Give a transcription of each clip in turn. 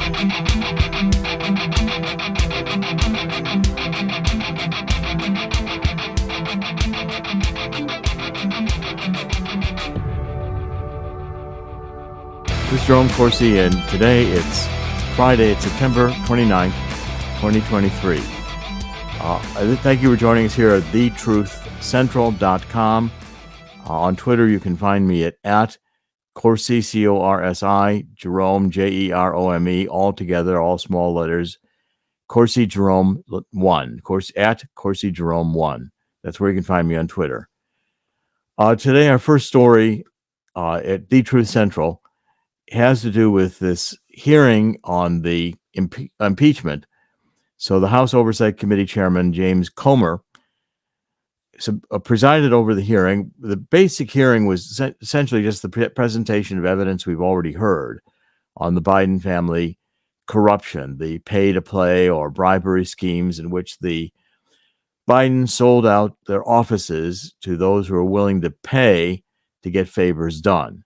This is Jerome Corsi, and today it's Friday, it's September 29th, 2023. Thank you for joining us here at thetruthcentral.com. On Twitter, you can find me at Corsi, C-O-R-S-I, Jerome, J-E-R-O-M-E, all together, all small letters, Corsi Jerome 1, at Corsi Jerome 1. That's where you can find me on Twitter. Today, our first story at The Truth Central has to do with this hearing on the impeachment. So the House Oversight Committee Chairman, James Comer, presided over the hearing. The basic hearing was essentially just the presentation of evidence we've already heard on the Biden family corruption, the pay-to-play or bribery schemes in which the Biden sold out their offices to those who are willing to pay to get favors done.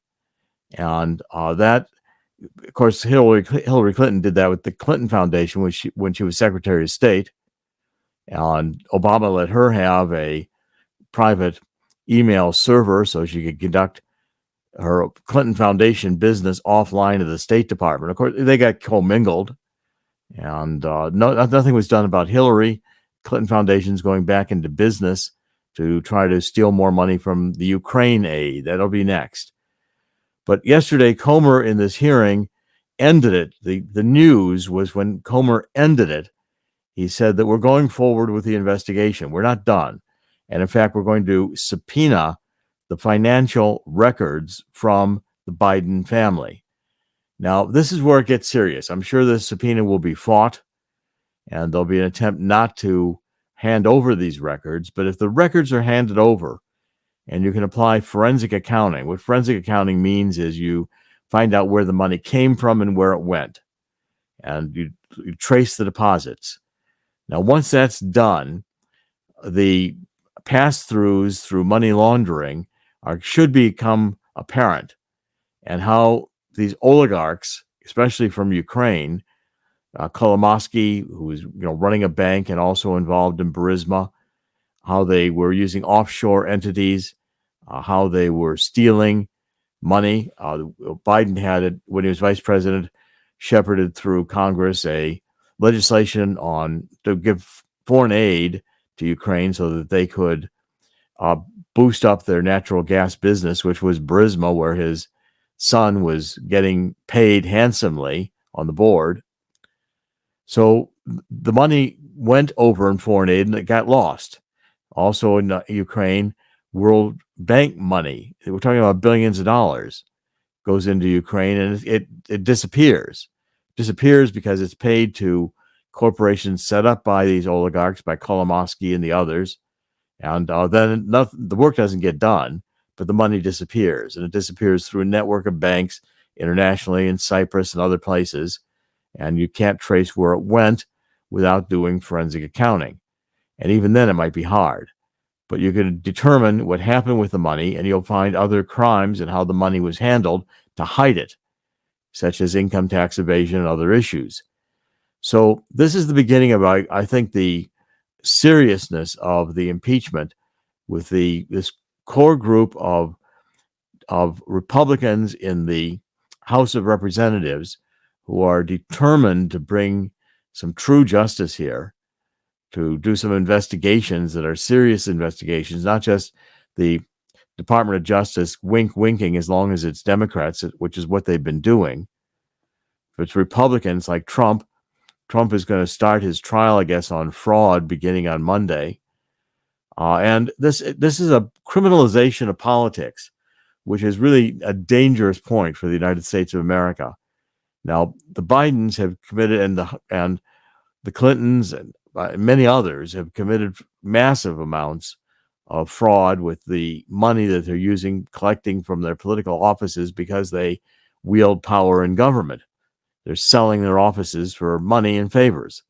And that, of course, Hillary Clinton did that with the Clinton Foundation when she was Secretary of State. And Obama let her have a private email server so she could conduct her Clinton Foundation business offline of the State Department. Of course, they got commingled, and nothing was done about Hillary. Clinton Foundation's going back into business to try to steal more money from the Ukraine aid. That'll be next. But yesterday, Comer in this hearing ended it. The news was when Comer ended it, he said that we're going forward with the investigation. We're not done. And in fact, we're going to subpoena the financial records from the Biden family. Now, this is where it gets serious. I'm sure this subpoena will be fought, and there'll be an attempt not to hand over these records. But if the records are handed over, and you can apply forensic accounting. What forensic accounting means is you find out where the money came from and where it went, and you trace the deposits. Now, once that's done, the pass-throughs through money laundering should become apparent, and how these oligarchs, especially from Ukraine, Kolomoisky, who was running a bank and also involved in Burisma, how they were using offshore entities, how they were stealing money. Biden had it when he was vice president, shepherded through Congress a legislation to give foreign aid to Ukraine so that they could boost up their natural gas business, which was Burisma, where his son was getting paid handsomely on the board. So the money went over in foreign aid and it got lost. Also in Ukraine, World Bank money, we're talking about billions of dollars, goes into Ukraine, and it disappears. Disappears because it's paid to corporations set up by these oligarchs, by Kolomoisky and the others. And then the work doesn't get done, but the money disappears. And it disappears through a network of banks internationally in Cyprus and other places. And you can't trace where it went without doing forensic accounting. And even then, it might be hard. But you can determine what happened with the money, and you'll find other crimes and how the money was handled to hide it, such as income tax evasion and other issues. So this is the beginning of, I think, the seriousness of the impeachment with this core group of Republicans in the House of Representatives who are determined to bring some true justice here, to do some investigations that are serious investigations, not just the Department of Justice winking as long as it's Democrats, which is what they've been doing. If it's Republicans like Trump is going to start his trial, I guess, on fraud beginning on Monday. And this is a criminalization of politics, which is really a dangerous point for the United States of America. Now, the Bidens have committed, and the Clintons and many others have committed massive amounts of fraud with the money that they're collecting from their political offices because they wield power in government. They're selling their offices for money and favors.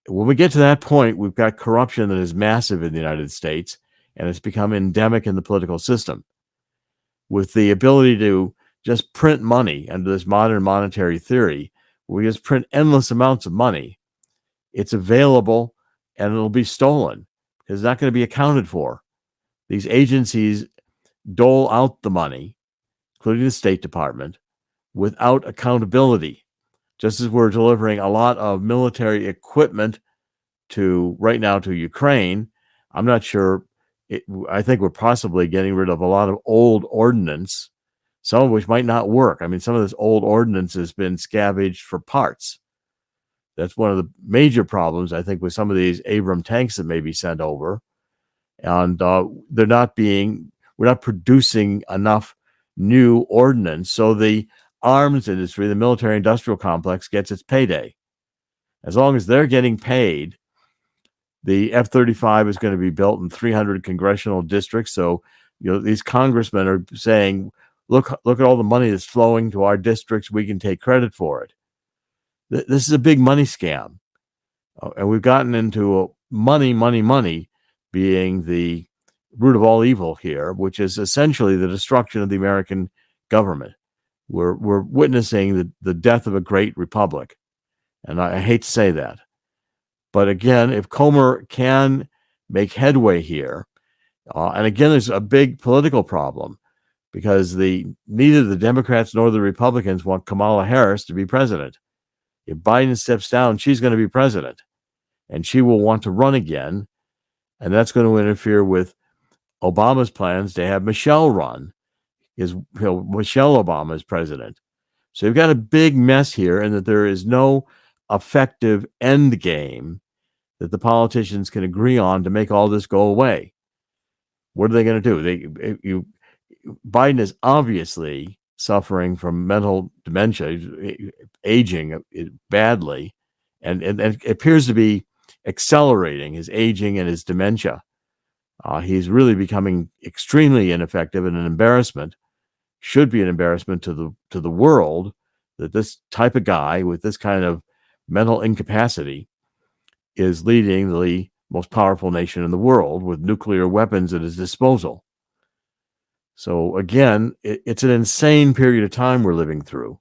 When we get to that point, we've got corruption that is massive in the United States, and it's become endemic in the political system. With the ability to just print money under this modern monetary theory, We just print endless amounts of money. It's available and it'll be stolen because it's not going to be accounted for. These agencies dole out the money, including the State Department, without accountability. Just as we're delivering a lot of military equipment right now to Ukraine, I'm not sure. I think we're possibly getting rid of a lot of old ordnance, some of which might not work. I mean, some of this old ordnance has been scavenged for parts. That's one of the major problems, I think, with some of these Abram tanks that may be sent over. And we're not producing enough new ordnance. So the arms industry, the military industrial complex, gets its payday. As long as they're getting paid, the F-35 is going to be built in 300 congressional districts. So, these congressmen are saying, look at all the money that's flowing to our districts. We can take credit for it. This is a big money scam. And we've gotten into money being the root of all evil here, which is essentially the destruction of the American government. We're witnessing the death of a great republic. And I hate to say that. But again, if Comer can make headway here, and again, there's a big political problem because neither the Democrats nor the Republicans want Kamala Harris to be president. If Biden steps down, she's going to be president, and she will want to run again, and that's going to interfere with Obama's plans to have Michelle run. Michelle Obama is president. So you've got a big mess here, and that there is no effective end game that the politicians can agree on to make all this go away. What are they going to do? Biden is obviously suffering from mental dementia, aging badly, and it appears to be accelerating his aging and his dementia. He's really becoming extremely ineffective and an embarrassment. Should be an embarrassment to the world that this type of guy with this kind of mental incapacity is leading the most powerful nation in the world with nuclear weapons at his disposal. So again, it's an insane period of time we're living through,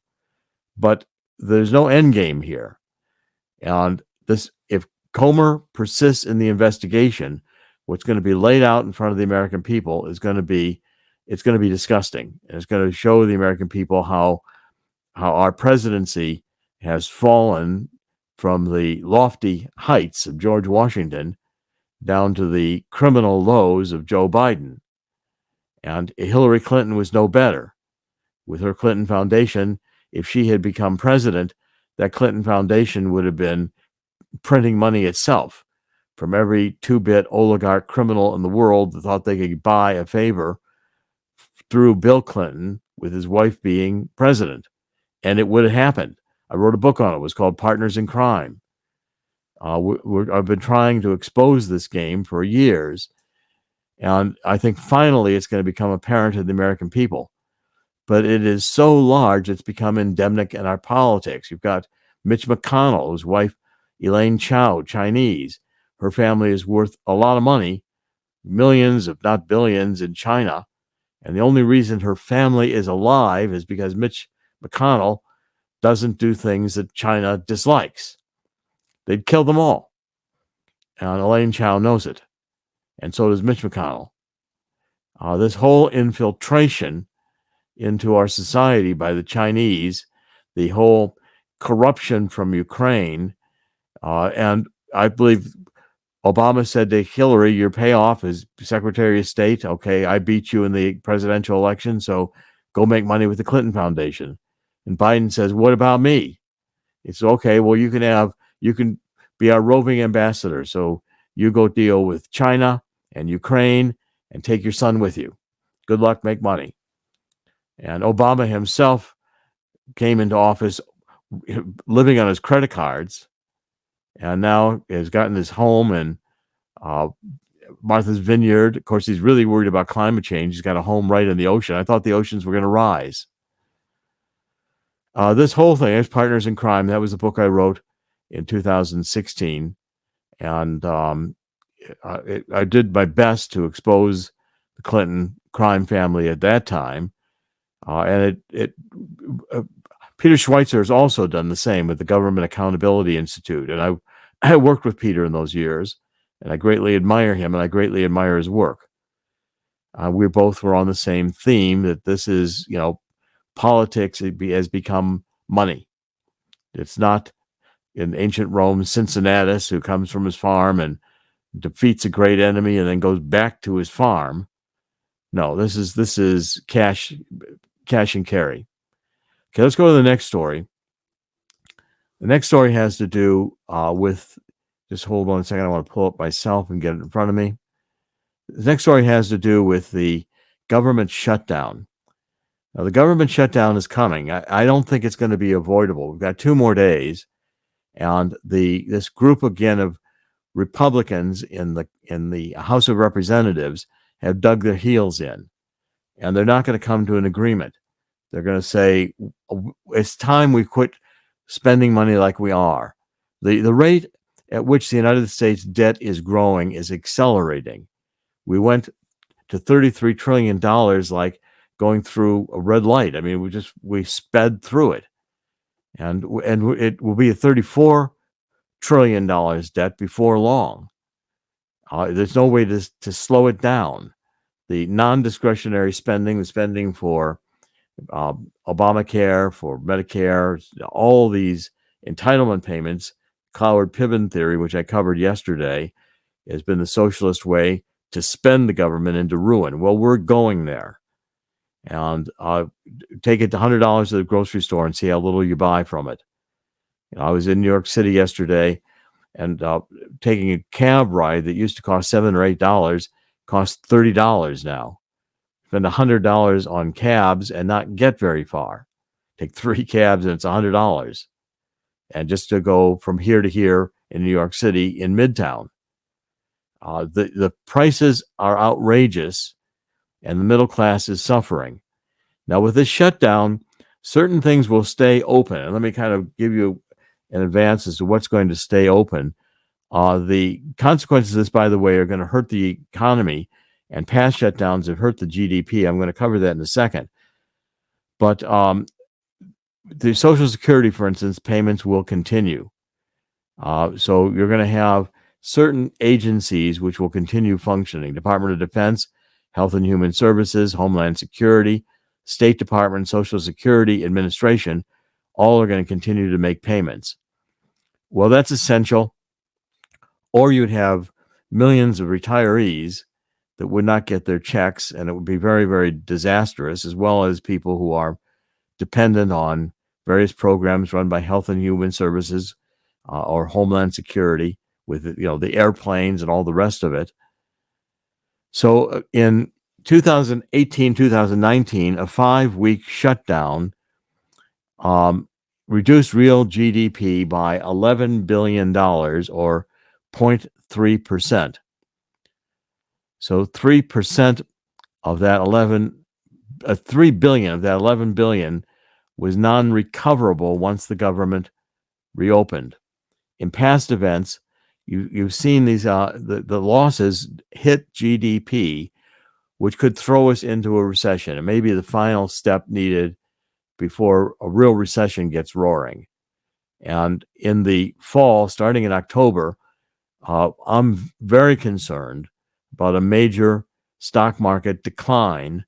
but there's no end game here. And if Comer persists in the investigation, what's going to be laid out in front of the American people is going to be disgusting. And it's going to show the American people how our presidency has fallen from the lofty heights of George Washington down to the criminal lows of Joe Biden. And Hillary Clinton was no better. With her Clinton Foundation, if she had become president, that Clinton Foundation would have been printing money itself from every two-bit oligarch criminal in the world that thought they could buy a favor through Bill Clinton with his wife being president. And it would have happened. I wrote a book on it. It was called Partners in Crime. I've been trying to expose this game for years. And I think finally it's going to become apparent to the American people. But it is so large, it's become endemic in our politics. You've got Mitch McConnell, whose wife, Elaine Chao, Chinese. Her family is worth a lot of money, millions, if not billions, in China. And the only reason her family is alive is because Mitch McConnell doesn't do things that China dislikes. They'd kill them all. And Elaine Chao knows it. And so does Mitch McConnell. This whole infiltration into our society by the Chinese, the whole corruption from Ukraine, and I believe Obama said to Hillary, your payoff is Secretary of State. Okay, I beat you in the presidential election, so go make money with the Clinton Foundation. And Biden says, what about me? It's okay, well, you can be our roving ambassador. So you go deal with China and Ukraine and take your son with you. Good luck, make money. And Obama himself came into office living on his credit cards and now has gotten his home in Martha's Vineyard. Of course, he's really worried about climate change. He's got a home right in the ocean. I thought the oceans were going to rise. This whole thing is Partners in Crime. That was the book I wrote in 2016. And I did my best to expose the Clinton crime family at that time. And Peter Schweitzer has also done the same with the Government Accountability Institute. And I worked with Peter in those years, and I greatly admire him, and I greatly admire his work. We both were on the same theme that this is, politics has become money. It's not in ancient Rome, Cincinnatus, who comes from his farm and defeats a great enemy and then goes back to his farm. No, this is cash and carry. Okay, let's go to the next story. The next story has to do with, just hold on a second, I want to pull up myself and get it in front of me. The next story has to do with the government shutdown. Now, the government shutdown is coming. I don't think it's going to be avoidable. We've got 2 more days, and this group again of Republicans in the House of Representatives have dug their heels in, and they're not going to come to an agreement. They're going to say, it's time we quit spending money like we are. The rate at which the United States debt is growing is accelerating. We went to $33 trillion like going through a red light. I mean, we sped through it. And it will be a $34 trillion debt before long. There's no way to slow it down. The non-discretionary spending, the spending for Obamacare, for Medicare, all these entitlement payments, Cloward-Piven theory, which I covered yesterday, has been the socialist way to spend the government into ruin. Well, we're going there. And take it to $100 at the grocery store and see how little you buy from it. I was in New York City yesterday, and taking a cab ride that used to cost $7 or $8 costs $30 now. Spend $100 on cabs and not get very far. Take 3 cabs and it's $100. And just to go from here to here in New York City in Midtown. The prices are outrageous, and the middle class is suffering. Now, with this shutdown, certain things will stay open. And let me kind of give you an advance as to what's going to stay open. The consequences of this, by the way, are going to hurt the economy, and past shutdowns have hurt the GDP. I'm going to cover that in a second. But the Social Security, for instance, payments will continue. So you're going to have certain agencies which will continue functioning. Department of Defense, Health and Human Services, Homeland Security, State Department, Social Security Administration, all are going to continue to make payments. Well, that's essential. Or you'd have millions of retirees that would not get their checks, and it would be very, very disastrous, as well as people who are dependent on various programs run by Health and Human Services or Homeland Security, with the airplanes and all the rest of it. So in 2018, 2019, a 5-week shutdown reduced real GDP by $11 billion, or 0.3%. So 3% of that 3 billion of that 11 billion was non-recoverable once the government reopened. In past events, you've seen these the losses hit GDP, which could throw us into a recession. It may be the final step needed before a real recession gets roaring. And in the fall, starting in October, I'm very concerned about a major stock market decline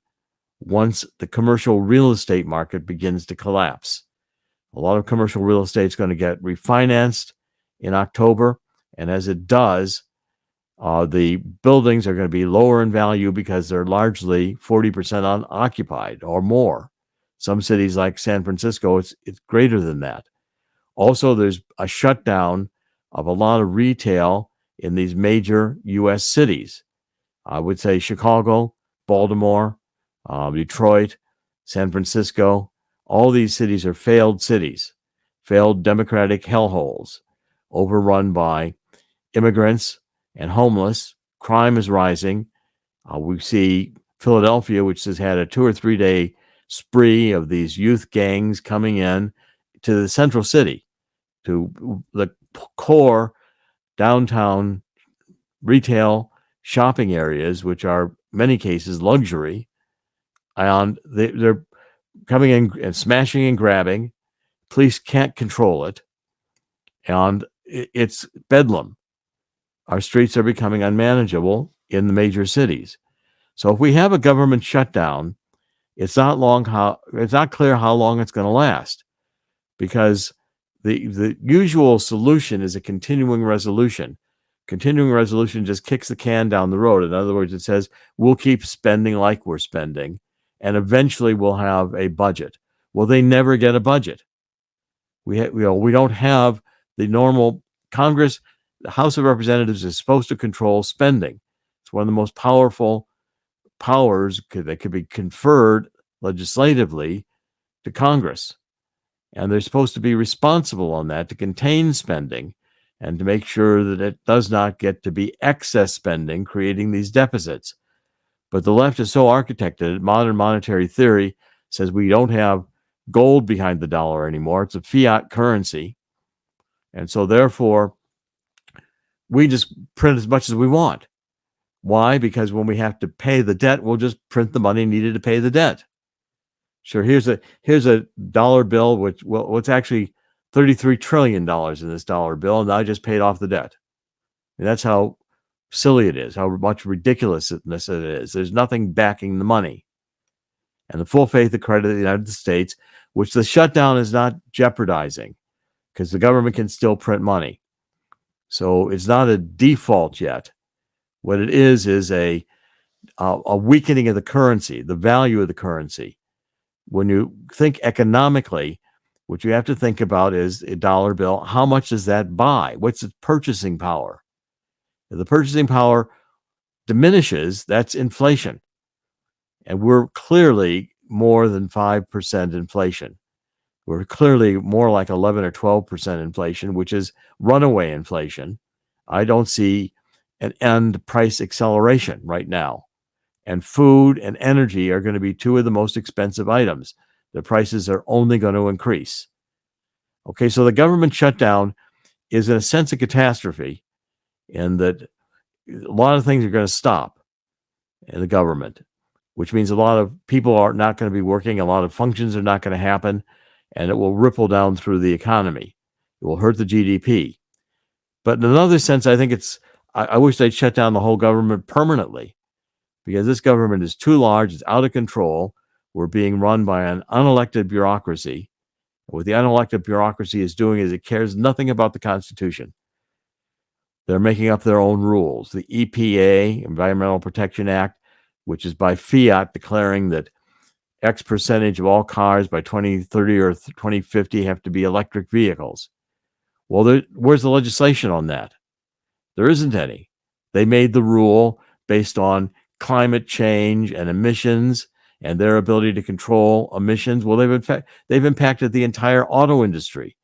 once the commercial real estate market begins to collapse. A lot of commercial real estate is going to get refinanced in October, and as it does, the buildings are going to be lower in value because they're largely 40% unoccupied or more. Some cities like San Francisco, it's greater than that. Also, there's a shutdown of a lot of retail in these major U.S. cities. I would say Chicago, Baltimore, Detroit, San Francisco. All these cities are failed cities, failed democratic hellholes, overrun by immigrants and homeless. Crime is rising. We see Philadelphia, which has had a 2 or 3 day spree of these youth gangs coming in to the central city, to the core downtown retail shopping areas, which are many cases luxury, and they're coming in and smashing and grabbing. Police can't control it, and it's bedlam. Our streets are becoming unmanageable in the major cities. So if we have a government shutdown, it's not clear how long it's going to last, because the usual solution is a continuing resolution. Continuing resolution just kicks the can down the road. In other words, it says we'll keep spending like we're spending, and eventually we'll have a budget. Well, they never get a budget. We don't have the normal Congress. The House of Representatives is supposed to control spending. It's one of the most powerful powers that could be conferred legislatively to Congress. And they're supposed to be responsible on that to contain spending and to make sure that it does not get to be excess spending, creating these deficits. But the left is so architected, modern monetary theory says we don't have gold behind the dollar anymore. It's a fiat currency. And so therefore, we just print as much as we want. Why? Because when we have to pay the debt, we'll just print the money needed to pay the debt. Sure, here's a dollar bill, what's actually $33 trillion in this dollar bill, and I just paid off the debt. And that's how silly it is, how much ridiculousness it is. There's nothing backing the money. And the full faith and credit of the United States, which the shutdown is not jeopardizing, because the government can still print money. So it's not a default yet. What it is a weakening of the currency, the value of the currency. When you think economically, what you have to think about is a dollar bill. How much does that buy? What's its purchasing power? If the purchasing power diminishes, that's inflation. And we're clearly more than 5% inflation. We're clearly more like 11 or 12% inflation, which is runaway inflation. I don't see an end price acceleration right now. And food and energy are going to be two of the most expensive items. The prices are only going to increase. Okay, so the government shutdown is in a sense a catastrophe, in that a lot of things are going to stop in the government, which means a lot of people are not going to be working, a lot of functions are not going to happen, and it will ripple down through the economy. It will hurt the GDP. But in another sense, I think I wish they'd shut down the whole government permanently, because this government is too large, it's out of control. We're being run by an unelected bureaucracy. What the unelected bureaucracy is doing is it cares nothing about the Constitution. They're making up their own rules. The EPA, Environmental Protection Act, which is by fiat declaring that X percentage of all cars by 2030 or 2050 have to be electric vehicles. Well, where's the legislation on that? There isn't any. They made the rule based on climate change and emissions and their ability to control emissions. Well, they've impacted the entire auto industry,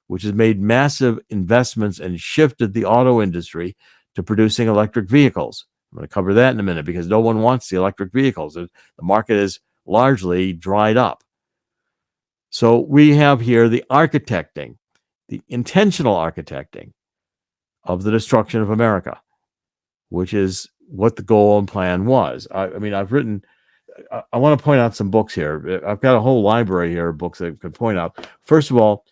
which has made massive investments and shifted the auto industry to producing electric vehicles. I'm going to cover that in a minute, because no one wants the electric vehicles. The market is largely dried up. So we have here the intentional architecting of the destruction of America, which is what the goal and plan was. I want to point out some books here. I've got a whole library here of books that I could point out. First of all,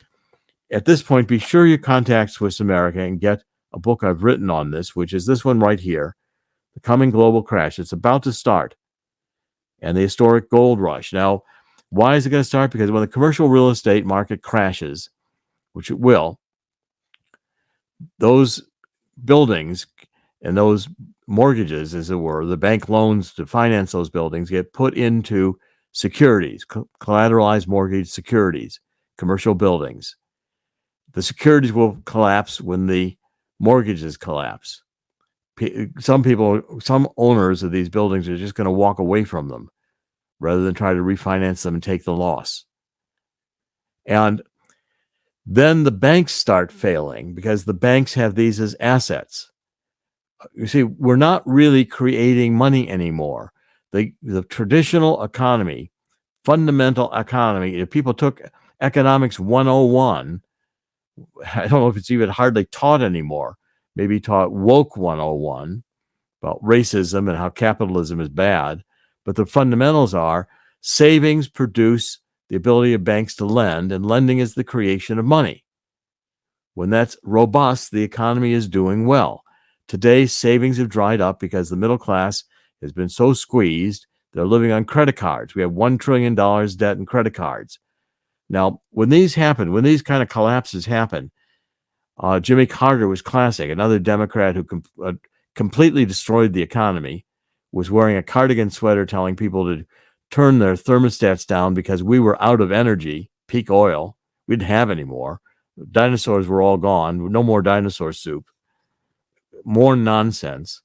at this point, be sure you contact Swiss America and get a book I've written on this, which is this one right here, The Coming Global Crash. It's about to start, and the historic gold rush. Now, why is it going to start? Because when the commercial real estate market crashes, which it will, those buildings and those mortgages, as it were, the bank loans to finance those buildings, get put into securities, collateralized mortgage securities, commercial buildings. The securities will collapse when the mortgages collapse. Some owners of these buildings are just going to walk away from them rather than try to refinance them and take the loss. And then the banks start failing, because the banks have these as assets. You see, we're not really creating money anymore. The traditional economy, fundamental economy, if people took economics 101, I don't know if it's even hardly taught anymore, maybe taught woke 101 about racism and how capitalism is bad. But the fundamentals are savings produce the ability of banks to lend, and lending is the creation of money. When that's robust, the economy is doing well. Today, savings have dried up because the middle class has been so squeezed, they're living on credit cards. We have $1 trillion debt in credit cards. Now, when these happen, when these kind of collapses happen, Jimmy Carter was classic. Another Democrat who completely destroyed the economy, was wearing a cardigan sweater telling people to turn their thermostats down because we were out of energy, peak oil. We didn't have any more. Dinosaurs were all gone. No more dinosaur soup. More nonsense.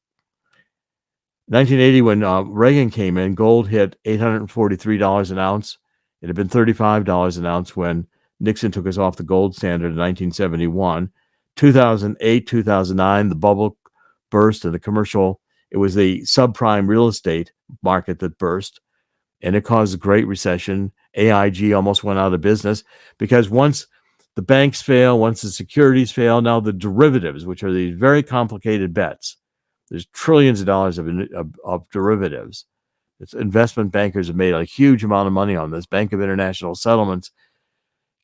1980, when Reagan came in, gold hit $843 an ounce. It had been $35 an ounce when Nixon took us off the gold standard in 1971. 2008, 2009, the bubble burst and it was the subprime real estate market that burst, and it caused a great recession. AIG almost went out of business because once the banks fail, once the securities fail, now the derivatives, which are these very complicated bets, there's trillions of dollars of derivatives. Investment bankers have made a huge amount of money on this. Bank of International Settlements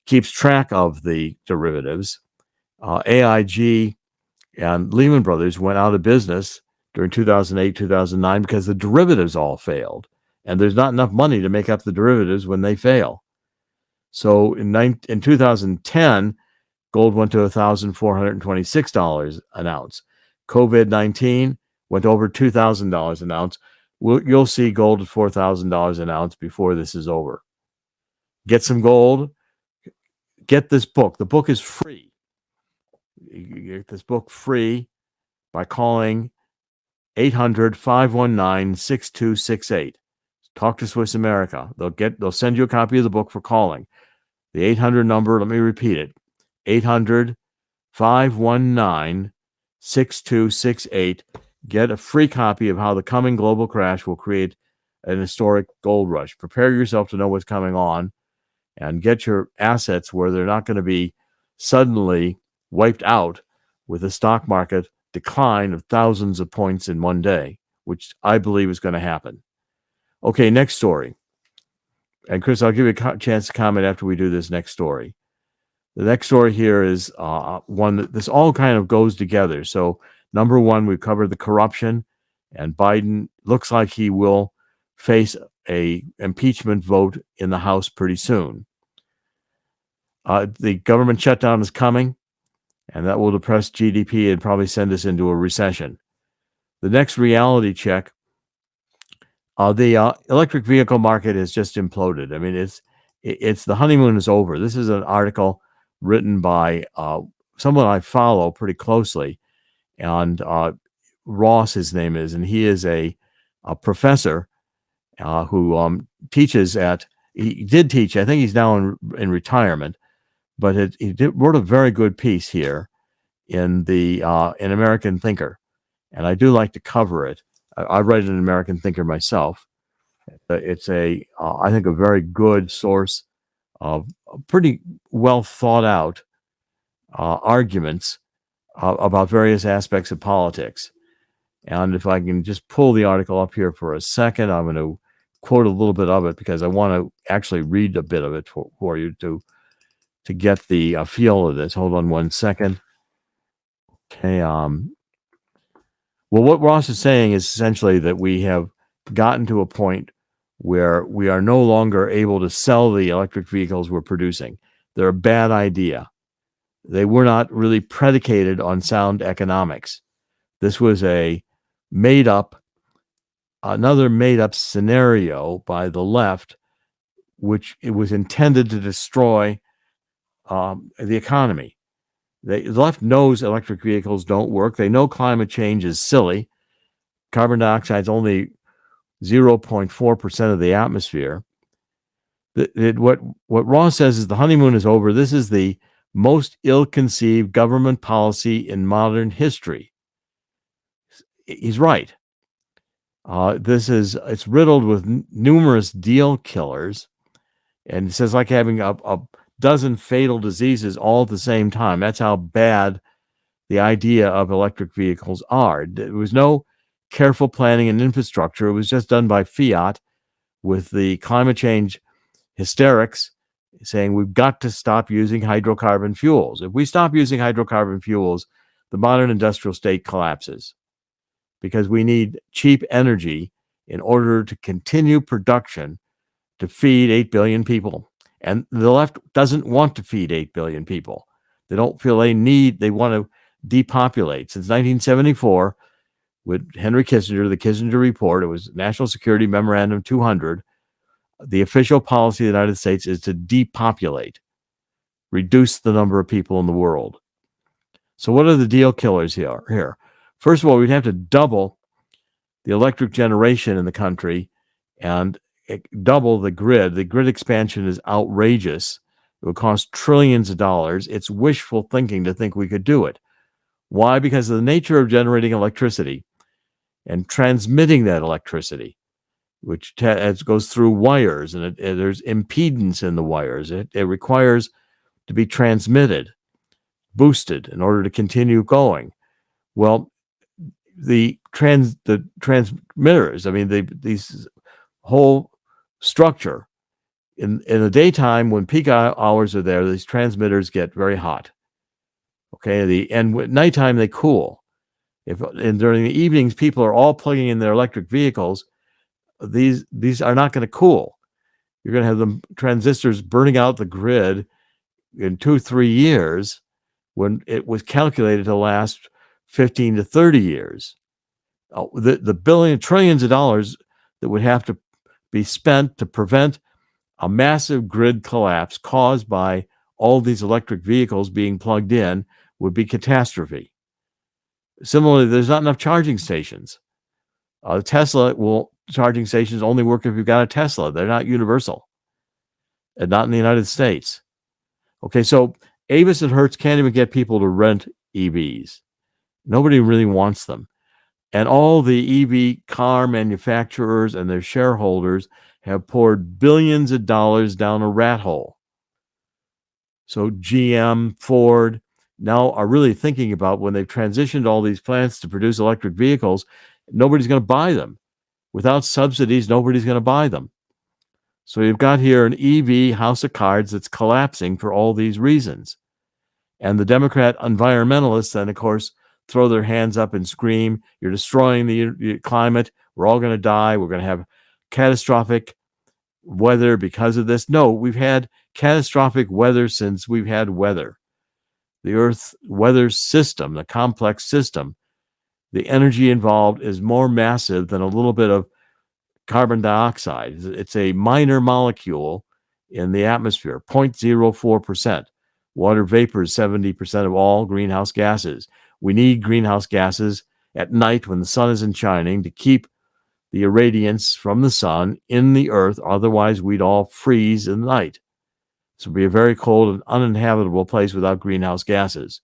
keeps track of the derivatives. AIG and Lehman Brothers went out of business during 2008, 2009 because the derivatives all failed. And there's not enough money to make up the derivatives when they fail. So in 2010, gold went to $1,426 an ounce. COVID-19 went over $2,000 an ounce. You'll see gold at $4,000 an ounce before this is over. Get some gold. Get this book. The book is free. You get this book free by calling 800-519-6268. Talk to Swiss America. They'll send you a copy of the book for calling. The 800 number, let me repeat it. 800-519-6268. Get a free copy of How the Coming Global Crash Will Create an Historic Gold Rush. Prepare yourself to know what's coming on and get your assets where they're not going to be suddenly wiped out with a stock market decline of thousands of points in one day, which I believe is going to happen. Okay, next story. And Chris, I'll give you a chance to comment after we do this next story. The next story here is one that this all kind of goes together. So, number one, we've covered the corruption, and Biden looks like he will face a impeachment vote in the House pretty soon. The government shutdown is coming, and that will depress GDP and probably send us into a recession. The next reality check, the electric vehicle market has just imploded. I mean, it's the honeymoon is over. This is an article written by someone I follow pretty closely, and Ross, his name is, and he is a professor who teaches he did teach, I think he's now in retirement, but wrote a very good piece here in in American Thinker, and I do like to cover it. I read an American Thinker myself. It's I think a very good source of pretty well thought out arguments about various aspects of politics. And if I can just pull the article up here for a second, I'm going to quote a little bit of it because I want to actually read a bit of it for you to get the feel of this. Hold on one second. Okay. Well, what Ross is saying is essentially that we have gotten to a point where we are no longer able to sell the electric vehicles we're producing. They're a bad idea. They were not really predicated on sound economics. This was another made up scenario by the left, which it was intended to destroy the economy. The left knows electric vehicles don't work. They know climate change is silly. Carbon dioxide is only 0.4% of the atmosphere. What Ross says is the honeymoon is over. This is the most ill-conceived government policy in modern history. He's right. It's riddled with numerous deal killers, and it says like having a dozen fatal diseases all at the same time. That's how bad the idea of electric vehicles are. There was no careful planning and infrastructure. It was just done by fiat with the climate change hysterics saying we've got to stop using hydrocarbon fuels. If we stop using hydrocarbon fuels, the modern industrial state collapses because we need cheap energy in order to continue production to feed 8 billion people. And the left doesn't want to feed 8 billion people. They don't feel they want to depopulate. Since 1974, with Henry Kissinger, the Kissinger Report, it was National Security Memorandum 200, the official policy of the United States is to depopulate, reduce the number of people in the world. So what are the deal killers here? First of all, we'd have to double the electric generation in the country and double the grid. The grid expansion is outrageous. It would cost trillions of dollars. It's wishful thinking to think we could do it. Why? Because of the nature of generating electricity and transmitting that electricity, which goes through wires, and there's impedance in the wires. It requires to be transmitted, boosted in order to continue going. Well, the transmitters, I mean, these whole structure in the daytime when peak hours are there, these transmitters get very hot. Okay, and at nighttime they cool. And during the evenings, people are all plugging in their electric vehicles. These are not going to cool. You're going to have the transistors burning out the grid in 2-3 years when it was calculated to last 15 to 30 years. The trillions of dollars that would have to be spent to prevent a massive grid collapse caused by all these electric vehicles being plugged in would be catastrophe. Similarly, there's not enough charging stations. Charging stations only work if you've got a Tesla. They're not universal, and not in the United States. Okay, so Avis and Hertz can't even get people to rent EVs. Nobody really wants them. And all the EV car manufacturers and their shareholders have poured billions of dollars down a rat hole. So GM, Ford now are really thinking about when they've transitioned all these plants to produce electric vehicles, nobody's going to buy them. Without subsidies, nobody's going to buy them. So you've got here an EV house of cards that's collapsing for all these reasons. And the Democrat environmentalists then, of course, throw their hands up and scream, you're destroying the climate. We're all going to die. We're going to have catastrophic weather because of this. No, we've had catastrophic weather since we've had weather. The Earth weather system, the complex system, the energy involved is more massive than a little bit of carbon dioxide. It's a minor molecule in the atmosphere, 0.04%. Water vapor is 70% of all greenhouse gases. We need greenhouse gases at night when the sun isn't shining to keep the irradiance from the sun in the earth. Otherwise, we'd all freeze in the night. So it would be a very cold and uninhabitable place without greenhouse gases.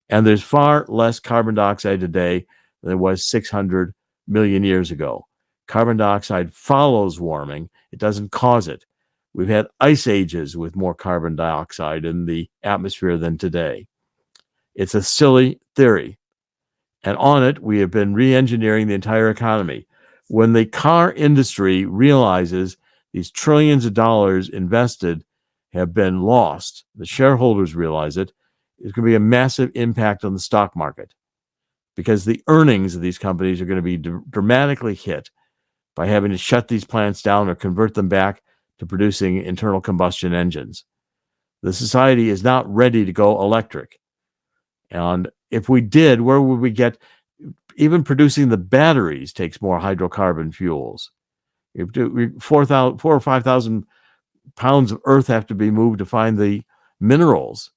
And there's far less carbon dioxide today than there was 600 million years ago. Carbon dioxide follows warming. It doesn't cause it. We've had ice ages with more carbon dioxide in the atmosphere than today. It's a silly theory. And on it, we have been re-engineering the entire economy. When the car industry realizes these trillions of dollars invested have been lost, the shareholders realize it, it's going to be a massive impact on the stock market because the earnings of these companies are going to be dramatically hit by having to shut these plants down or convert them back to producing internal combustion engines. The society is not ready to go electric. And if we did, where would we get? Even producing the batteries takes more hydrocarbon fuels. 4,000 or 5,000 pounds of earth have to be moved to find the minerals,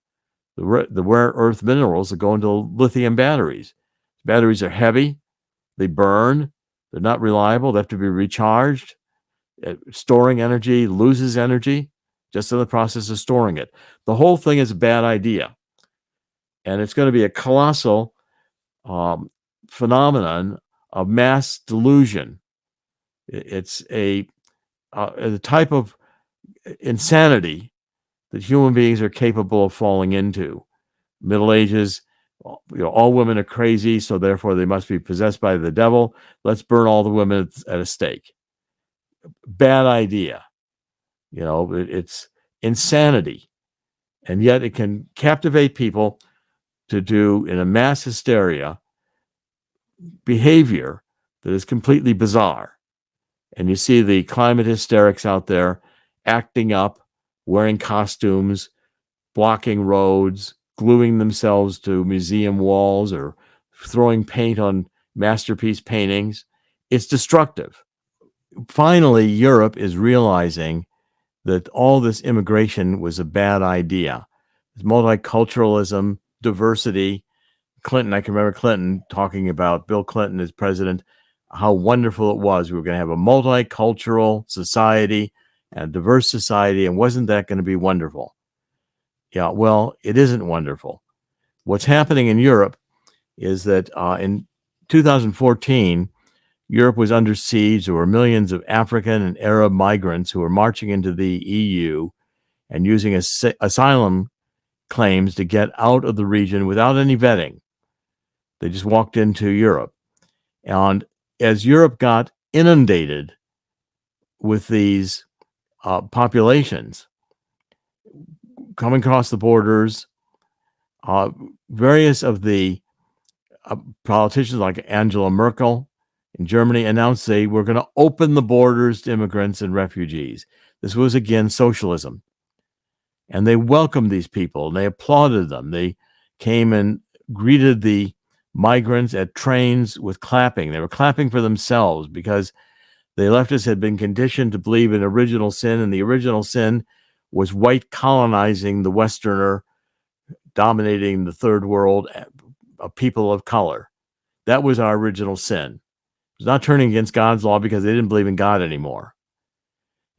the rare earth minerals that go into lithium batteries. Batteries are heavy, they burn, they're not reliable, they have to be recharged. Storing energy loses energy just in the process of storing it. The whole thing is a bad idea. And it's going to be a colossal phenomenon of mass delusion. It's a type of insanity that human beings are capable of falling into. Middle Ages, all women are crazy, so therefore they must be possessed by the devil. Let's burn all the women at a stake. Bad idea. It's insanity. And yet it can captivate people to do, in a mass hysteria, behavior that is completely bizarre. And you see the climate hysterics out there acting up, wearing costumes, blocking roads, gluing themselves to museum walls, or throwing paint on masterpiece paintings. It's destructive. Finally, Europe is realizing that all this immigration was a bad idea. Multiculturalism, diversity. Clinton, I can remember Clinton talking about Bill Clinton as president, how wonderful it was. We were going to have a multicultural society and a diverse society, and wasn't that going to be wonderful? Yeah, well, it isn't wonderful. What's happening in Europe is that in 2014, Europe was under siege. There were millions of African and Arab migrants who were marching into the EU and using asylum claims to get out of the region without any vetting. They just walked into Europe. And as Europe got inundated with these populations coming across the borders, various of the politicians like Angela Merkel in Germany announced they were going to open the borders to immigrants and refugees. This was, again, socialism. And they welcomed these people, and they applauded them. They came and greeted the migrants at trains with clapping. They were clapping for themselves because the leftists had been conditioned to believe in original sin, and the original sin was white colonizing the Westerner, dominating the third world, a people of color. That was our original sin. It was not turning against God's law because they didn't believe in God anymore.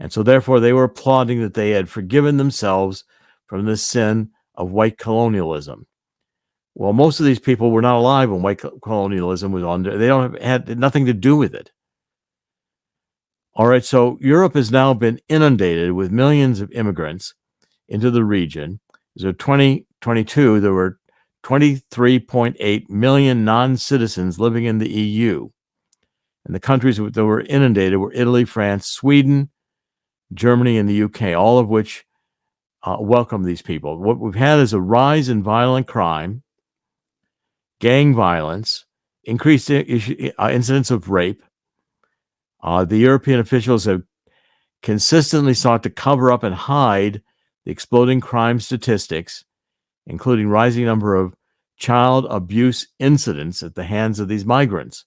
And so therefore they were applauding that they had forgiven themselves from this sin of white colonialism. Well, most of these people were not alive when white colonialism was on. They had nothing to do with it. All right, so Europe has now been inundated with millions of immigrants into the region. So 2022, there were 23.8 million non-citizens living in the EU. And the countries that were inundated were Italy, France, Sweden, Germany, and the UK, all of which welcome these people. What we've had is a rise in violent crime, gang violence, increased incidents of rape. The European officials have consistently sought to cover up and hide the exploding crime statistics, including rising number of child abuse incidents at the hands of these migrants.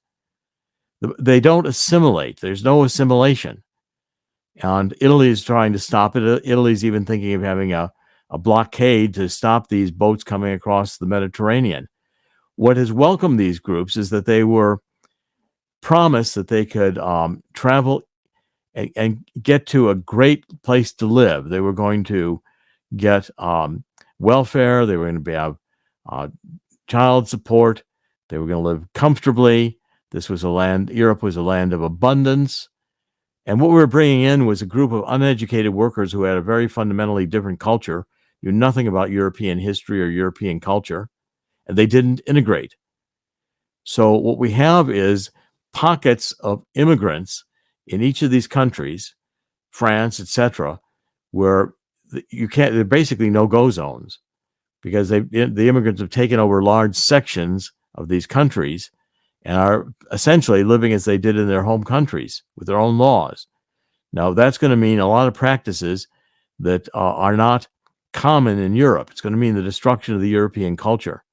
They don't assimilate. There's no assimilation. And Italy is trying to stop it. Italy's even thinking of having a blockade to stop these boats coming across the Mediterranean. What has welcomed these groups is that they were promised that they could travel and get to a great place to live. They were going to get welfare. They were going to have child support. They were going to live comfortably. This was Europe was a land of abundance. And what we were bringing in was a group of uneducated workers who had a very fundamentally different culture, knew nothing about European history or European culture, and they didn't integrate. So what we have is pockets of immigrants in each of these countries, France, etc., where there are basically no-go zones because the immigrants have taken over large sections of these countries and are essentially living as they did in their home countries with their own laws. Now, that's going to mean a lot of practices that are not common in Europe. It's going to mean the destruction of the European culture.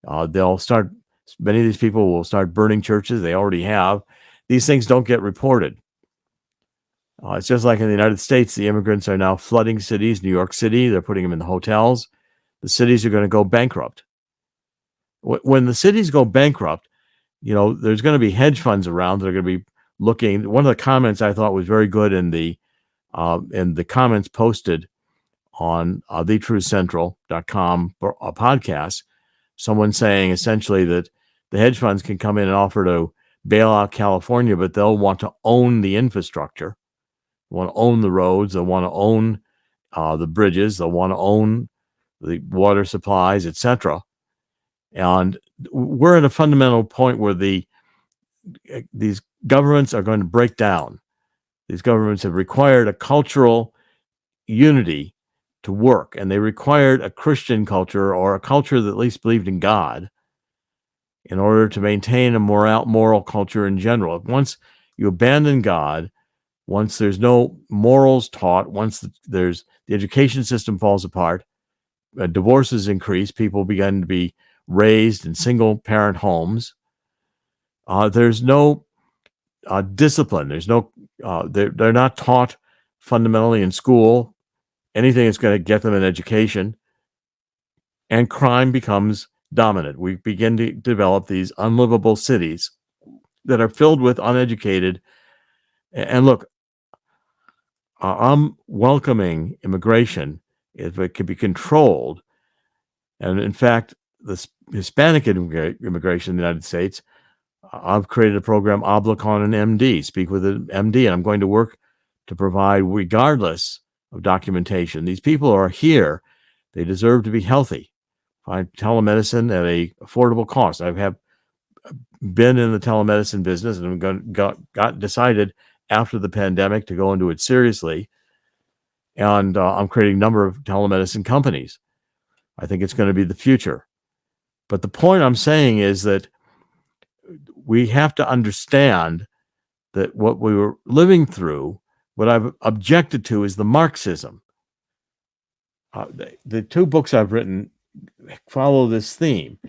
Many of these people will start burning churches. They already have. These things don't get reported. It's just like in the United States, the immigrants are now flooding cities. New York City, they're putting them in the hotels. The cities are going to go bankrupt. When the cities go bankrupt, there's going to be hedge funds around that are going to be looking. One of the comments I thought was very good in the comments posted on thetruthcentral.com podcast, someone saying essentially that the hedge funds can come in and offer to bail out California, but they'll want to own the infrastructure, want to own the roads, they'll want to own the bridges, they'll want to own the water supplies, etc. And we're at a fundamental point where these governments are going to break down. These governments have required a cultural unity to work, and they required a Christian culture or a culture that at least believed in God in order to maintain a moral culture in general. Once you abandon God, once there's no morals taught, once the education system falls apart, divorces increase, people begin to be raised in single parent homes. There's no discipline. There's no they're not taught fundamentally in school anything that's going to get them an education, and crime becomes dominant. We begin to develop these unlivable cities that are filled with uneducated. And look, I'm welcoming immigration if it can be controlled. And in fact, the Hispanic immigration in the United States, I've created a program, Oblicon an MD, speak with an MD, and I'm going to work to provide, regardless of documentation. These people are here. They deserve to be healthy. Find telemedicine at a affordable cost. I have been in the telemedicine business and got decided after the pandemic to go into it seriously. And I'm creating a number of telemedicine companies. I think it's going to be the future. But the point I'm saying is that we have to understand that what we were living through, what I've objected to, is the Marxism. The two books I've written follow this theme.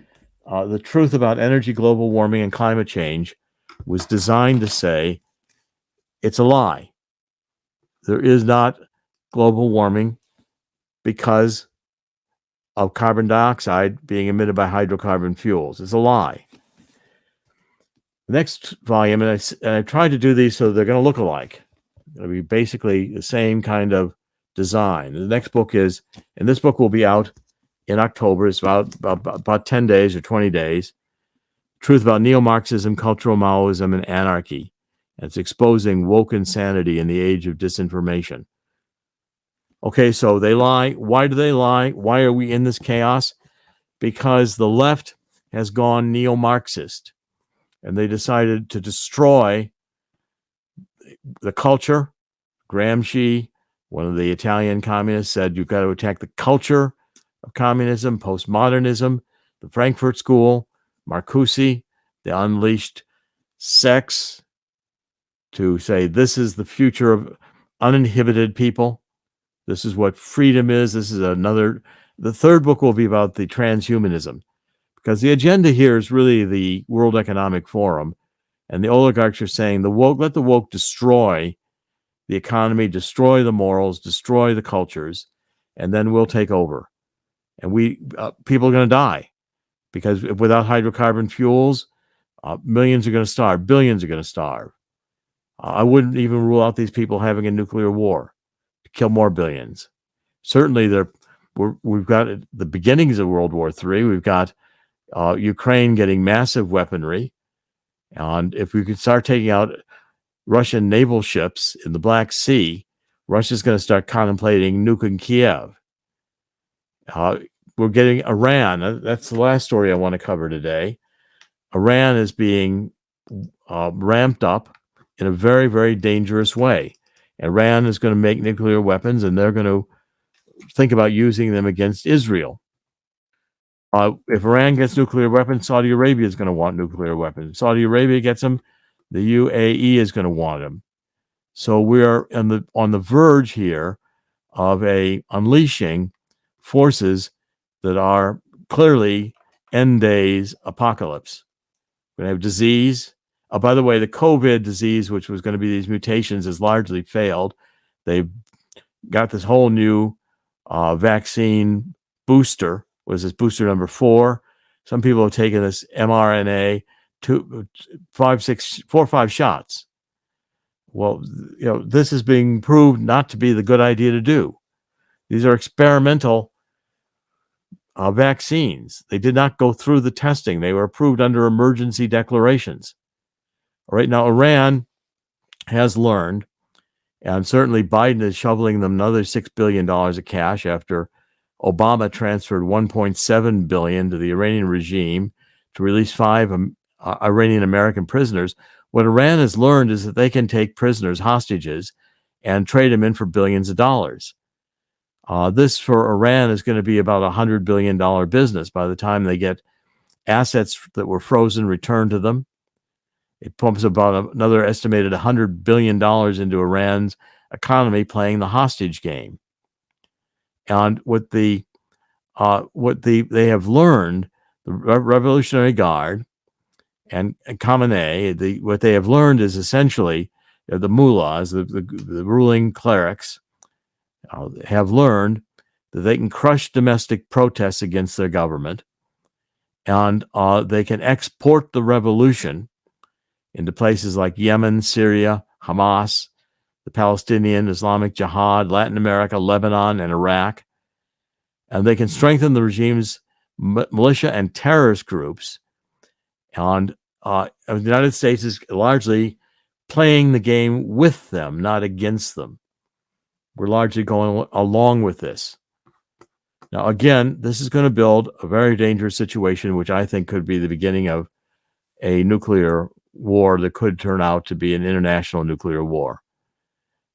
The Truth About Energy, Global Warming, and Climate Change was designed to say it's a lie. There is not global warming because of carbon dioxide being emitted by hydrocarbon fuels. It's a lie. The next volume, and I tried to do these so they're going to look alike. It'll be basically the same kind of design. The next book is, and this book will be out in October. It's about 10 days or 20 days. Truth About Neo-Marxism, Cultural Maoism, and Anarchy. And it's exposing woke insanity in the age of disinformation. Okay, so they lie. Why do they lie? Why are we in this chaos? Because the left has gone neo-Marxist, and they decided to destroy the culture. Gramsci, one of the Italian communists, said you've got to attack the culture of communism, postmodernism. The Frankfurt School, Marcuse, they unleashed sex to say this is the future of uninhibited people. This is what freedom is. This is the third book will be about the transhumanism, because the agenda here is really the World Economic Forum, and the oligarchs are saying let the woke destroy the economy, destroy the morals, destroy the cultures, and then we'll take over. And people are going to die, because without hydrocarbon fuels, millions are going to starve, billions are going to starve. I wouldn't even rule out these people having a nuclear war to kill more billions. Certainly, we've got the beginnings of World War III. We've got Ukraine getting massive weaponry. And if we could start taking out Russian naval ships in the Black Sea, Russia's going to start contemplating nuking Kiev. We're getting Iran. That's the last story I want to cover today. Iran is being ramped up in a very, very dangerous way. Iran is going to make nuclear weapons, and they're going to think about using them against Israel. If Iran gets nuclear weapons, Saudi Arabia is going to want nuclear weapons. Saudi Arabia gets them, the UAE is going to want them. So we're on the verge here of unleashing forces that are clearly end days apocalypse. We're going to have disease. By the way, the COVID disease, which was going to be these mutations, has largely failed. They've got this whole new vaccine booster. Was this booster number 4? Some people have taken this mRNA 4 or 5 shots. Well, this is being proved not to be the good idea to do. These are experimental vaccines. They did not go through the testing. They were approved under emergency declarations. All right, now Iran has learned, and certainly Biden is shoveling them another $6 billion of cash after Obama transferred $1.7 billion to the Iranian regime to release 5 Iranian American prisoners. What Iran has learned is that they can take prisoners, hostages, and trade them in for billions of dollars. This for Iran is going to be about a $100 billion business by the time they get assets that were frozen returned to them. It pumps about another estimated $100 billion into Iran's economy playing the hostage game. And what they have learned, the Revolutionary Guard and Khamenei, what they have learned is essentially the mullahs, the ruling clerics, have learned that they can crush domestic protests against their government, and they can export the revolution into places like Yemen, Syria, Hamas, the Palestinian Islamic Jihad, Latin America, Lebanon, and Iraq. And they can strengthen the regime's militia and terrorist groups. And the United States is largely playing the game with them, not against them. We're largely going along with this. Now, again, this is going to build a very dangerous situation, which I think could be the beginning of a nuclear war that could turn out to be an international nuclear war.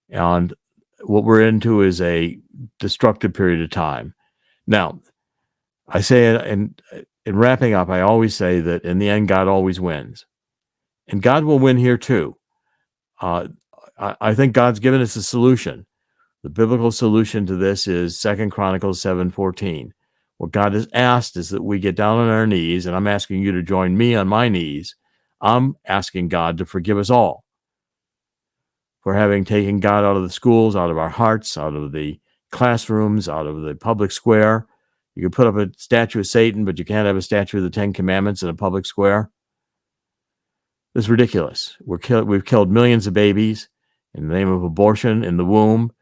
And what we're into is a destructive period of time. Now, I say it in wrapping up, I always say that in the end, God always wins. And God will win here too. I think God's given us a solution. The biblical solution to this is 2 Chronicles 7:14. What God has asked is that we get down on our knees, and I'm asking you to join me on my knees. I'm asking God to forgive us all for having taken God out of the schools, out of our hearts, out of the classrooms, out of the public square. You can put up a statue of Satan, but you can't have a statue of the Ten Commandments in a public square. This is ridiculous. We've killed millions of babies in the name of abortion in the womb,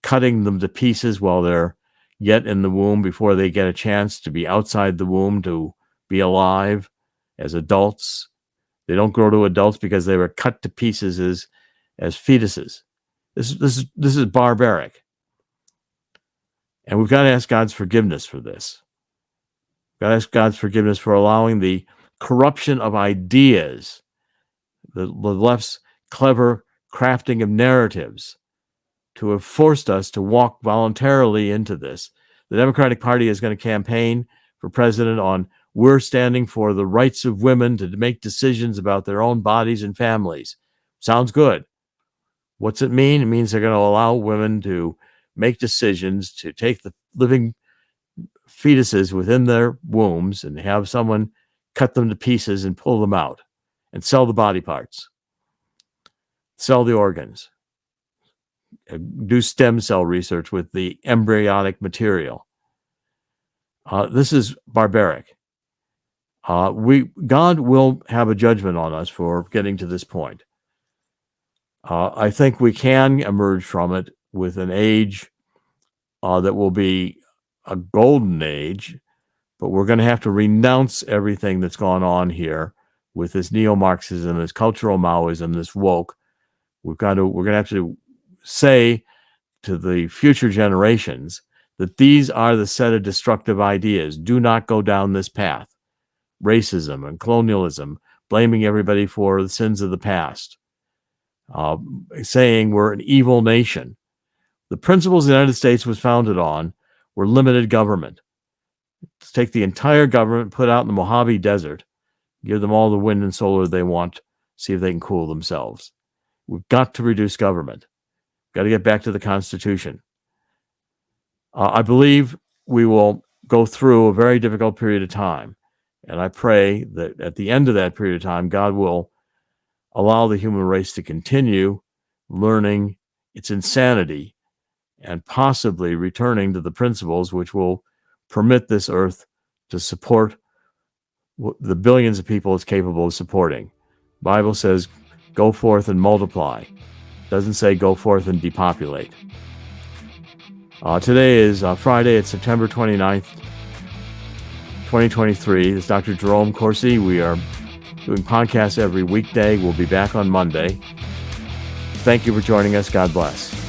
cutting them to pieces while they're yet in the womb before they get a chance to be outside the womb, to be alive as adults. They don't grow to adults because they were cut to pieces as fetuses. This is barbaric. And we've got to ask God's forgiveness for this. We've got to ask God's forgiveness for allowing the corruption of ideas, the left's clever crafting of narratives, to have forced us to walk voluntarily into this. The Democratic Party is going to campaign for president on, we're standing for the rights of women to make decisions about their own bodies and families. Sounds good. What's it mean? It means they're going to allow women to make decisions, to take the living fetuses within their wombs and have someone cut them to pieces and pull them out and sell the body parts, sell the organs, do stem cell research with the embryonic material. This is barbaric. God will have a judgment on us for getting to this point. I think we can emerge from it with an age that will be a golden age, but we're going to have to renounce everything that's gone on here with this neo-Marxism, this cultural Maoism, this woke. We're going to have to say to the future generations that these are the set of destructive ideas. Do not go down this path. Racism and colonialism, blaming everybody for the sins of the past, saying we're an evil nation. The principles the United States was founded on were limited government. Let's take the entire government, put out in the Mojave Desert, give them all the wind and solar they want, see if they can cool themselves. We've got to reduce government. Got to get back to the Constitution. I believe we will go through a very difficult period of time. And I pray that at the end of that period of time, God will allow the human race to continue learning its insanity and possibly returning to the principles which will permit this earth to support the billions of people it's capable of supporting. The Bible says, go forth and multiply. It doesn't say go forth and depopulate. Today is Friday, it's September 29th, 2023. This is Dr. Jerome Corsi. We are doing podcasts every weekday. We'll be back on Monday. Thank you for joining us. God bless.